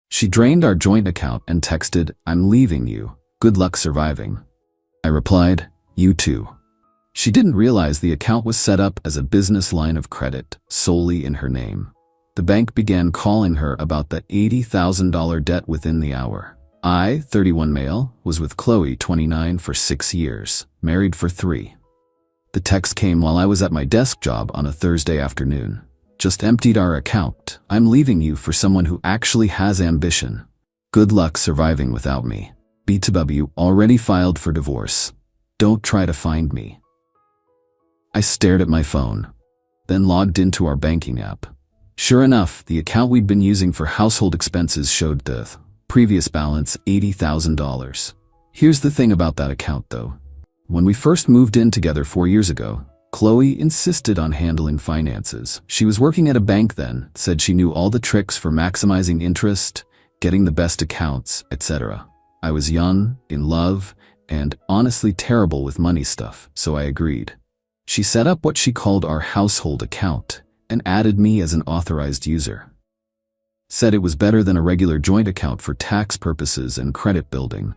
She drained our joint account and texted, "I'm leaving you. Good luck surviving." I replied, "You too." She didn't realize the account was set up as a business line of credit, solely in her name. The bank began calling her about the $80,000 debt within the hour. I, 31 male, was with Chloe, 29, for 6 years, married for 3. The text came while I was at my desk job on a Thursday afternoon. "Just emptied our account. I'm leaving you for someone who actually has ambition. Good luck surviving without me. BTW already filed for divorce. Don't try to find me." I stared at my phone, then logged into our banking app. Sure enough, the account we'd been using for household expenses showed the previous balance, $80,000. Here's the thing about that account though. When we first moved in together 4 years ago, Chloe insisted on handling finances. She was working at a bank then, said she knew all the tricks for maximizing interest, getting the best accounts, etc. I was young, in love, and honestly terrible with money stuff, so I agreed. She set up what she called our household account and added me as an authorized user. Said it was better than a regular joint account for tax purposes and credit building.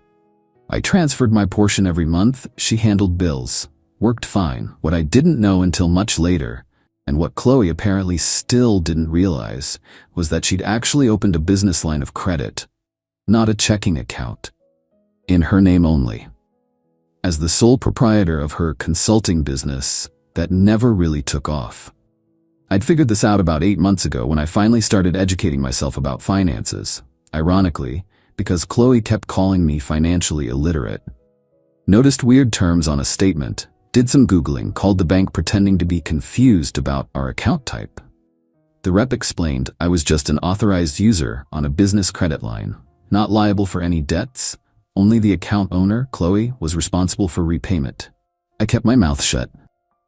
I transferred my portion every month, she handled bills. Worked fine. What I didn't know until much later, and what Chloe apparently still didn't realize, was that she'd actually opened a business line of credit, not a checking account, in her name only. As the sole proprietor of her consulting business that never really took off. I'd figured this out about 8 months ago when I finally started educating myself about finances, ironically, because Chloe kept calling me financially illiterate. Noticed weird terms on a statement, did some Googling, called the bank pretending to be confused about our account type. The rep explained I was just an authorized user on a business credit line, not liable for any debts. Only the account owner, Chloe, was responsible for repayment. I kept my mouth shut,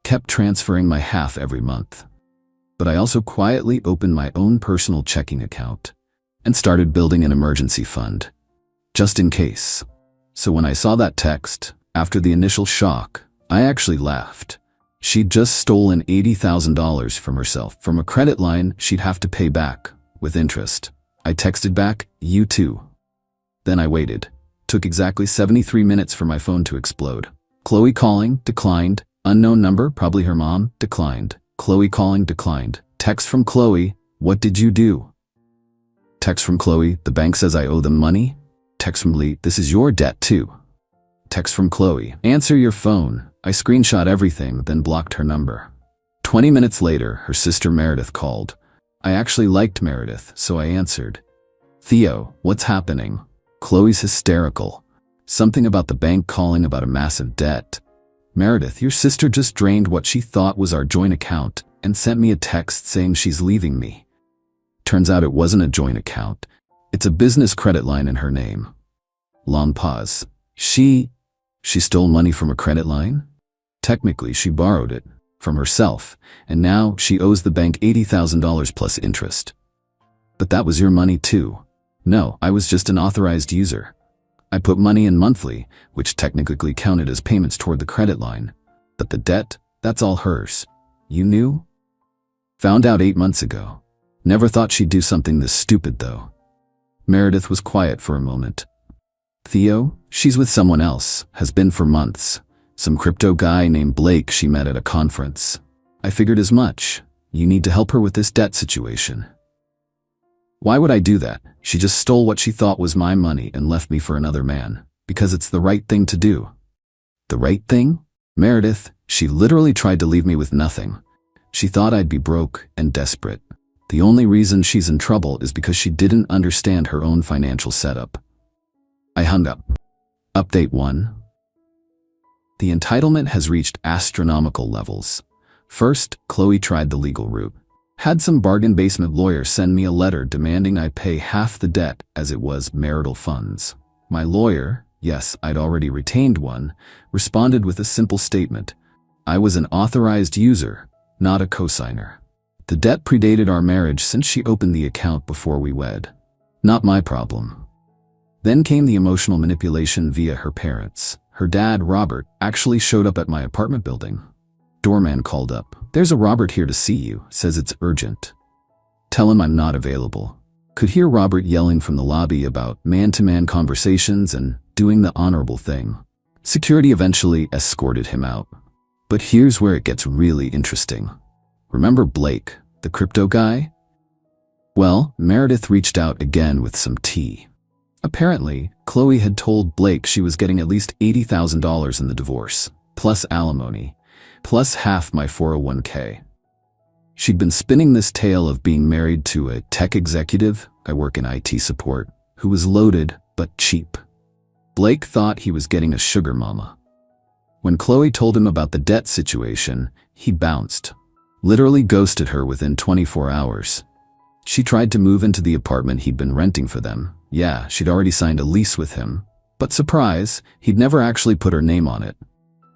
kept transferring my half every month. But I also quietly opened my own personal checking account and started building an emergency fund, just in case. So when I saw that text, after the initial shock, I actually laughed. She'd just stolen $80,000 from herself, from a credit line she'd have to pay back, with interest. I texted back, "You too." Then I waited. Took exactly 73 minutes for my phone to explode. Chloe calling, declined. Unknown number, probably her mom, declined. Chloe calling, declined. Text from Chloe, "What did you do?" Text from Chloe, "The bank says I owe them money." Text from Lee, "This is your debt too." Text from Chloe, "Answer your phone." I screenshot everything, then blocked her number. 20 minutes later, her sister Meredith called. I actually liked Meredith, so I answered. "Theo, what's happening?" Chloe's hysterical. Something about the bank calling about a massive debt. "Meredith, your sister just drained what she thought was our joint account and sent me a text saying she's leaving me." Turns out it wasn't a joint account. It's a business credit line in her name. Long pause. She stole money from a credit line? Technically, she borrowed it from herself, and now she owes the bank $80,000 plus interest. But that was your money too. No, I was just an authorized user. I put money in monthly, which technically counted as payments toward the credit line. But the debt, that's all hers. You knew? Found out 8 months ago. Never thought she'd do something this stupid though. Meredith was quiet for a moment. "Theo, she's with someone else, has been for months. Some crypto guy named Blake she met at a conference. I figured as much. You need to help her with this debt situation." Why would I do that? She just stole what she thought was my money and left me for another man. Because it's the right thing to do. The right thing? Meredith, she literally tried to leave me with nothing. She thought I'd be broke and desperate. The only reason she's in trouble is because she didn't understand her own financial setup. I hung up. Update 1. The entitlement has reached astronomical levels. First, Chloe tried the legal route. Had some bargain basement lawyer send me a letter demanding I pay half the debt as it was marital funds. My lawyer, yes, I'd already retained one, responded with a simple statement. I was an authorized user, not a cosigner. The debt predated our marriage since she opened the account before we wed. Not my problem. Then came the emotional manipulation via her parents. Her dad, Robert, actually showed up at my apartment building. Doorman called up. "There's a Robert here to see you, says it's urgent. Tell him I'm not available." Could hear Robert yelling from the lobby about man-to-man conversations and doing the honorable thing. Security eventually escorted him out. But here's where it gets really interesting. Remember Blake, the crypto guy? Well, Meredith reached out again with some tea. Apparently, Chloe had told Blake she was getting at least $80,000 in the divorce, plus alimony, plus half my 401k. She'd been spinning this tale of being married to a tech executive, I work in IT support, who was loaded but cheap. Blake thought he was getting a sugar mama. When Chloe told him about the debt situation, he bounced. Literally ghosted her within 24 hours. She tried to move into the apartment he'd been renting for them. Yeah, she'd already signed a lease with him. But surprise, he'd never actually put her name on it.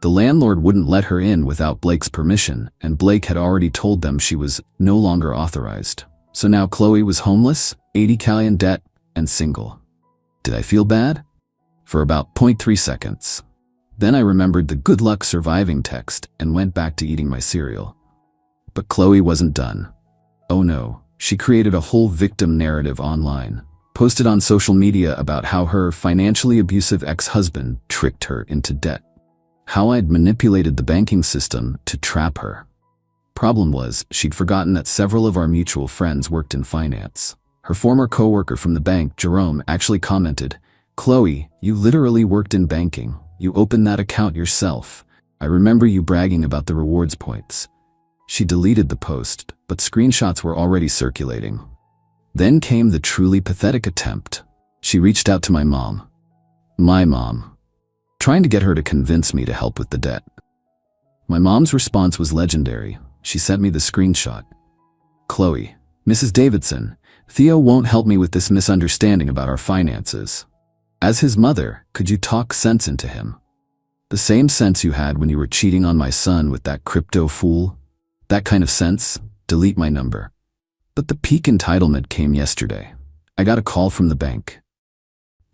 The landlord wouldn't let her in without Blake's permission, and Blake had already told them she was no longer authorized. So now Chloe was homeless, 80K in debt, and single. Did I feel bad? For about 0.3 seconds. Then I remembered the good luck surviving text and went back to eating my cereal. But Chloe wasn't done. Oh no, she created a whole victim narrative online, posted on social media about how her financially abusive ex-husband tricked her into debt. How I'd manipulated the banking system to trap her. Problem was, she'd forgotten that several of our mutual friends worked in finance. Her former coworker from the bank, Jerome, actually commented, "Chloe, you literally worked in banking. You opened that account yourself. I remember you bragging about the rewards points." She deleted the post, but screenshots were already circulating. Then came the truly pathetic attempt. She reached out to my mom. My mom. Trying to get her to convince me to help with the debt. My mom's response was legendary. She sent me the screenshot. "Chloe, Mrs. Davidson, Theo won't help me with this misunderstanding about our finances. As his mother, could you talk sense into him? The same sense you had when you were cheating on my son with that crypto fool? That kind of sense? Delete my number." But the peak entitlement came yesterday. I got a call from the bank.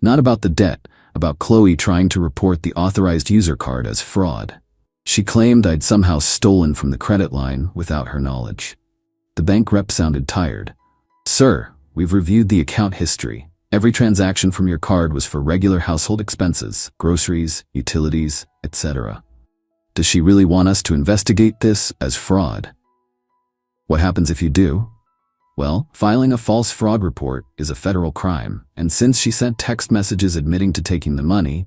Not about the debt, about Chloe trying to report the authorized user card as fraud. She claimed I'd somehow stolen from the credit line without her knowledge. The bank rep sounded tired. "Sir, we've reviewed the account history. Every transaction from your card was for regular household expenses, groceries, utilities, etc. Does she really want us to investigate this as fraud?" "What happens if you do?" "Well, filing a false fraud report is a federal crime, and since she sent text messages admitting to taking the money,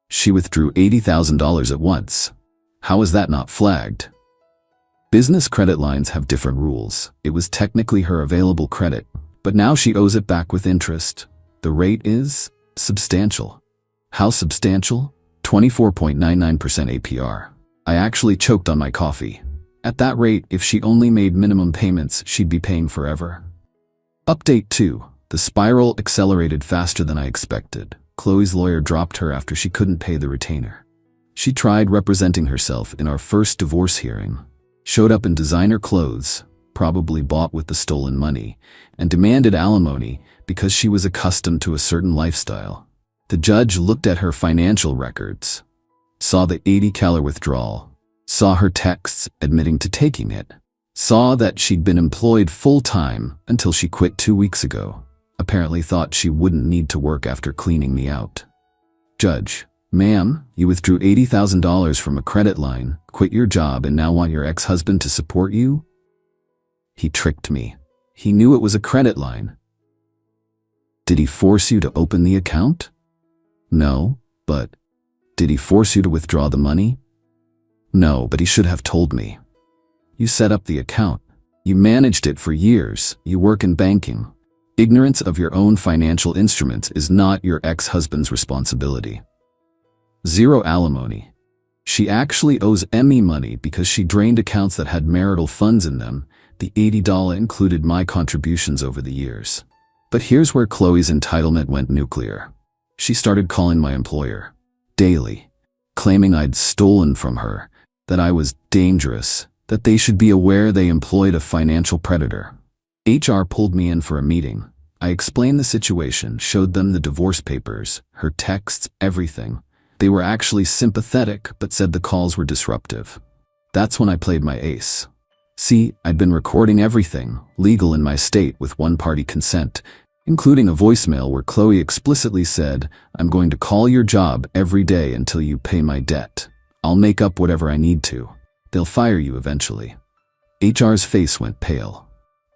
she withdrew $80,000 at once. How is that not flagged?" Business credit lines have different rules. It was technically her available credit, but now she owes it back with interest. The rate is substantial. How substantial? 24.99% APR. I actually choked on my coffee. At that rate, if she only made minimum payments, she'd be paying forever. Update 2. The spiral accelerated faster than I expected. Chloe's lawyer dropped her after she couldn't pay the retainer. She tried representing herself in our first divorce hearing, showed up in designer clothes, probably bought with the stolen money, and demanded alimony because she was accustomed to a certain lifestyle. The judge looked at her financial records, saw the $80,000 withdrawal, saw her texts admitting to taking it, saw that she'd been employed full-time until she quit 2 weeks ago, apparently thought she wouldn't need to work after cleaning me out. "Judge, ma'am, you withdrew $80,000 from a credit line, quit your job, and now want your ex-husband to support you?" He tricked me. He knew it was a credit line. "Did he force you to open the account?" "No, but..." "Did he force you to withdraw the money?" "No, but he should have told me." "You set up the account. You managed it for years. You work in banking. Ignorance of your own financial instruments is not your ex-husband's responsibility." Zero alimony. She actually owes Emmy money because she drained accounts that had marital funds in them. The $80 included my contributions over the years. But here's where Chloe's entitlement went nuclear. She started calling my employer daily, claiming I'd stolen from her, that I was dangerous, that they should be aware they employed a financial predator. HR pulled me in for a meeting. I explained the situation, showed them the divorce papers, her texts, everything. They were actually sympathetic, but said the calls were disruptive. That's when I played my ace. See, I'd been recording everything, legal in my state with one-party consent. including a voicemail where Chloe explicitly said, "I'm going to call your job every day until you pay my debt. I'll make up whatever I need to. They'll fire you eventually." HR's face went pale.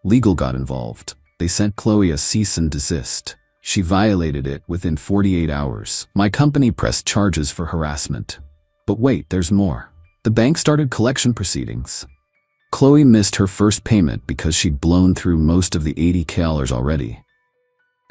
Legal got involved. They sent Chloe a cease and desist. She violated it within 48 hours. My company pressed charges for harassment. But wait, there's more. The bank started collection proceedings. Chloe missed her first payment because she'd blown through most of the $80,000 already.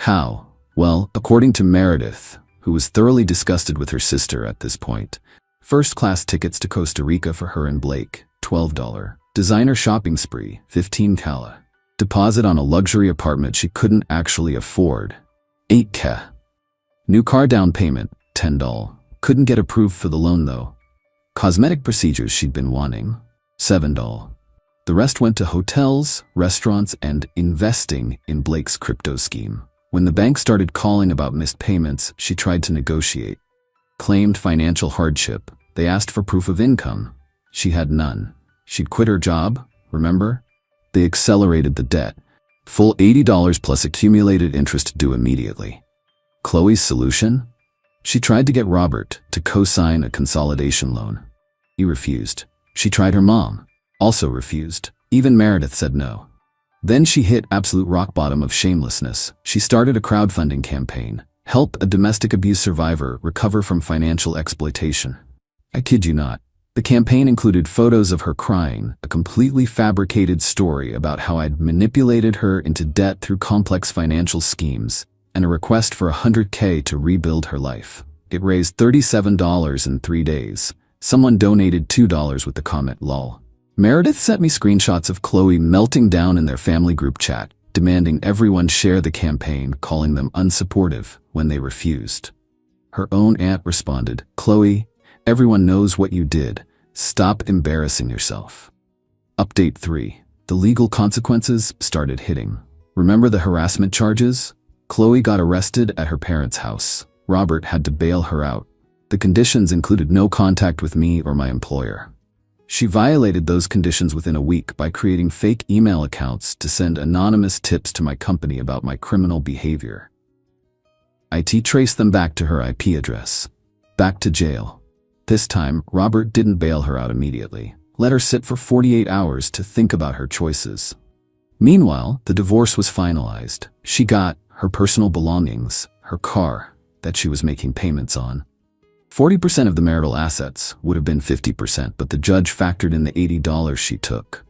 How? Well, according to Meredith, who was thoroughly disgusted with her sister at this point, first-class tickets to Costa Rica for her and Blake, $12. Designer shopping spree, $15,000. Deposit on a luxury apartment she couldn't actually afford, $8,000. New car down payment, $10. Couldn't get approved for the loan though. Cosmetic procedures she'd been wanting, $7. The rest went to hotels, restaurants, and investing in Blake's crypto scheme. When the bank started calling about missed payments, she tried to negotiate. Claimed financial hardship. They asked for proof of income. She had none. She'd quit her job, remember? They accelerated the debt. Full $80 plus accumulated interest due immediately. Chloe's solution? She tried to get Robert to co-sign a consolidation loan. He refused. She tried her mom. Also refused. Even Meredith said no. Then she hit absolute rock bottom of shamelessness. She started a crowdfunding campaign. Help a domestic abuse survivor recover from financial exploitation. I kid you not. The campaign included photos of her crying, a completely fabricated story about how I'd manipulated her into debt through complex financial schemes, and a request for $100K to rebuild her life. It raised $37 in 3 days. Someone donated $2 with the comment "lol." Meredith sent me screenshots of Chloe melting down in their family group chat, demanding everyone share the campaign, calling them unsupportive when they refused. Her own aunt responded, "Chloe, everyone knows what you did. Stop embarrassing yourself." Update 3. The legal consequences started hitting. Remember the harassment charges? Chloe got arrested at her parents' house. Robert had to bail her out. The conditions included no contact with me or my employer. She violated those conditions within a week by creating fake email accounts to send anonymous tips to my company about my criminal behavior. IT traced them back to her IP address. Back to jail. This time, Robert didn't bail her out immediately. Let her sit for 48 hours to think about her choices. Meanwhile, the divorce was finalized. She got her personal belongings, her car, that she was making payments on. 40% of the marital assets would have been 50%, but the judge factored in the $80 she took.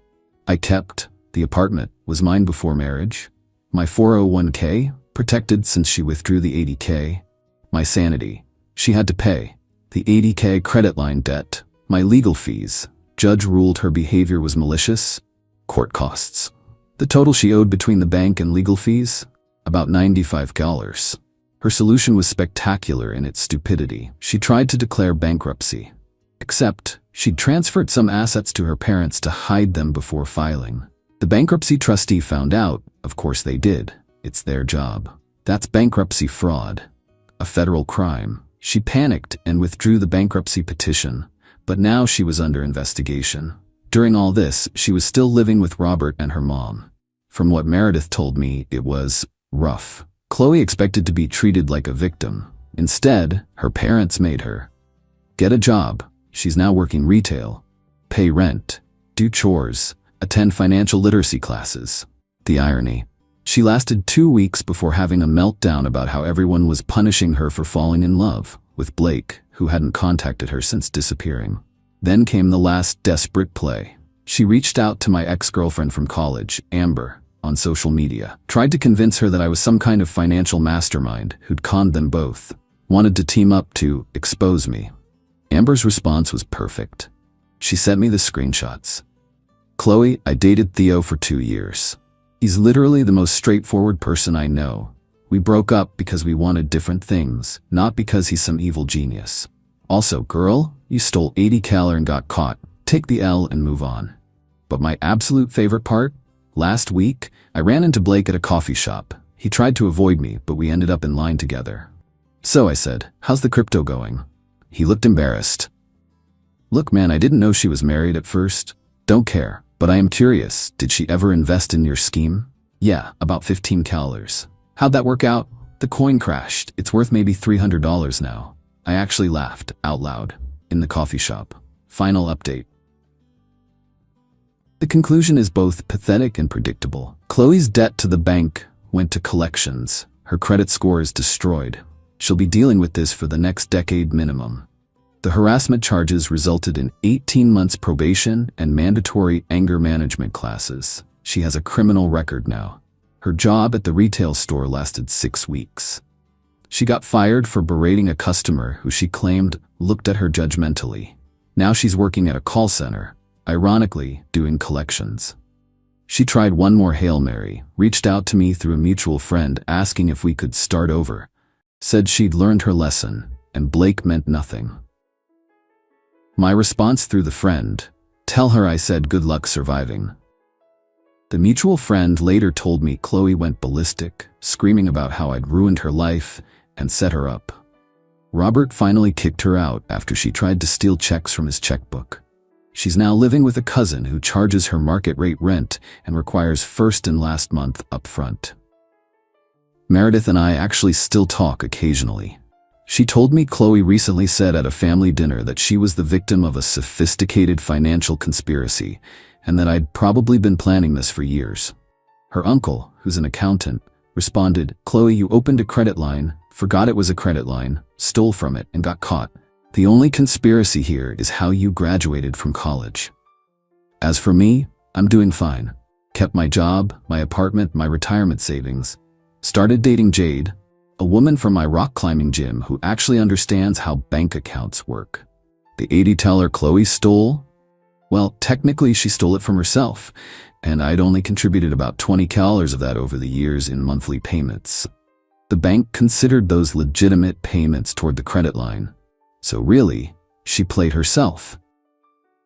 I kept. The apartment was mine before marriage. My 401k, protected since she withdrew the $80K. My sanity. She had to pay. The $80K credit line debt. My legal fees. Judge ruled her behavior was malicious. Court costs. The total she owed between the bank and legal fees? About $95. Her solution was spectacular in its stupidity. She tried to declare bankruptcy. Except, she'd transferred some assets to her parents to hide them before filing. The bankruptcy trustee found out. Of course they did. It's their job. That's bankruptcy fraud. A federal crime. She panicked and withdrew the bankruptcy petition, but now she was under investigation. During all this, she was still living with Robert and her mom. From what Meredith told me, it was rough. Chloe expected to be treated like a victim. Instead, her parents made her get a job. She's now working retail, pay rent, do chores, attend financial literacy classes. The irony. She lasted 2 weeks before having a meltdown about how everyone was punishing her for falling in love with Blake, who hadn't contacted her since disappearing. Then came the last desperate play. She reached out to my ex-girlfriend from college, Amber, on social media. Tried to convince her that I was some kind of financial mastermind who'd conned them both. Wanted to team up to expose me. Amber's response was perfect. She sent me the screenshots. "Chloe, I dated Theo for 2 years. He's literally the most straightforward person I know. We broke up because we wanted different things, not because he's some evil genius. Also, girl, you stole $80K and got caught. Take the L and move on." But my absolute favorite part? Last week, I ran into Blake at a coffee shop. He tried to avoid me, but we ended up in line together. So I said, "How's the crypto going?" He looked embarrassed. "Look, man, I didn't know she was married at first. Don't care, but I am curious. Did she ever invest in your scheme?" "Yeah, about $15K. How'd that work out? The coin crashed. It's worth maybe $300 now. I actually laughed out loud in the coffee shop. Final update. The conclusion is both pathetic and predictable. Chloe's debt to the bank went to collections. Her credit score is destroyed. She'll be dealing with this for the next decade minimum. The harassment charges resulted in 18 months probation and mandatory anger management classes. She has a criminal record now. Her job at the retail store lasted 6 weeks. She got fired for berating a customer who she claimed looked at her judgmentally. Now she's working at a call center, ironically doing collections. She tried one more Hail Mary, reached out to me through a mutual friend asking if we could start over, said she'd learned her lesson, and Blake meant nothing. My response through the friend, tell her I said good luck surviving. The mutual friend later told me Chloe went ballistic, screaming about how I'd ruined her life and set her up. Robert finally kicked her out after she tried to steal checks from his checkbook. She's now living with a cousin who charges her market rate rent and requires first and last month up front. Meredith and I actually still talk occasionally. She told me Chloe recently said at a family dinner that she was the victim of a sophisticated financial conspiracy and that I'd probably been planning this for years. Her uncle, who's an accountant, responded, "Chloe, you opened a credit line, forgot it was a credit line, stole from it, and got caught. The only conspiracy here is how you graduated from college." As for me, I'm doing fine. Kept my job, my apartment, my retirement savings. Started dating Jade, a woman from my rock climbing gym who actually understands how bank accounts work. The 80 teller Chloe stole? Well, technically she stole it from herself, and I'd only contributed about $20 of that over the years in monthly payments. The bank considered those legitimate payments toward the credit line. So really, she played herself.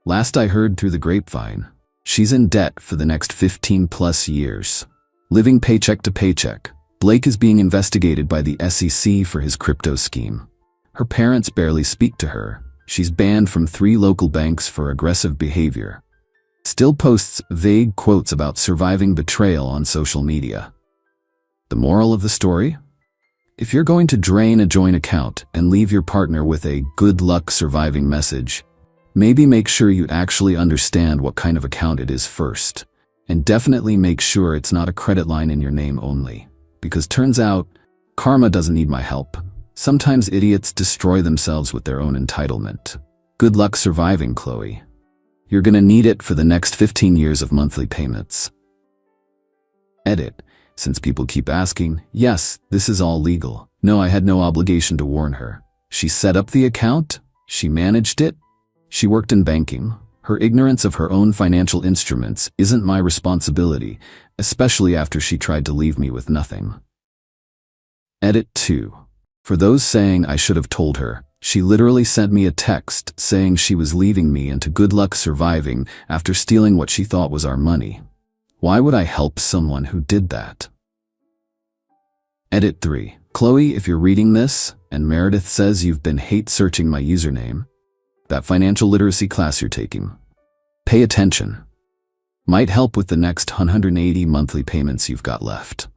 Last I heard through the grapevine, she's in debt for the next 15 plus years. Living paycheck to paycheck, Blake is being investigated by the SEC for his crypto scheme. Her parents barely speak to her. She's banned from 3 local banks for aggressive behavior. Still posts vague quotes about surviving betrayal on social media. The moral of the story? If you're going to drain a joint account and leave your partner with a "good luck surviving" message, maybe make sure you actually understand what kind of account it is first. And definitely make sure it's not a credit line in your name only. Because turns out, karma doesn't need my help. Sometimes idiots destroy themselves with their own entitlement. Good luck surviving, Chloe. You're gonna need it for the next 15 years of monthly payments. Edit. Since people keep asking, yes, this is all legal. No, I had no obligation to warn her. She set up the account. She managed it. She worked in banking. Her ignorance of her own financial instruments isn't my responsibility, especially after she tried to leave me with nothing. Edit 2. For those saying I should have told her, she literally sent me a text saying she was leaving me and to good luck surviving after stealing what she thought was our money. Why would I help someone who did that? Edit 3. Chloe, if you're reading this, and Meredith says you've been hate searching my username, that financial literacy class you're taking, pay attention. Might help with the next 180 monthly payments you've got left.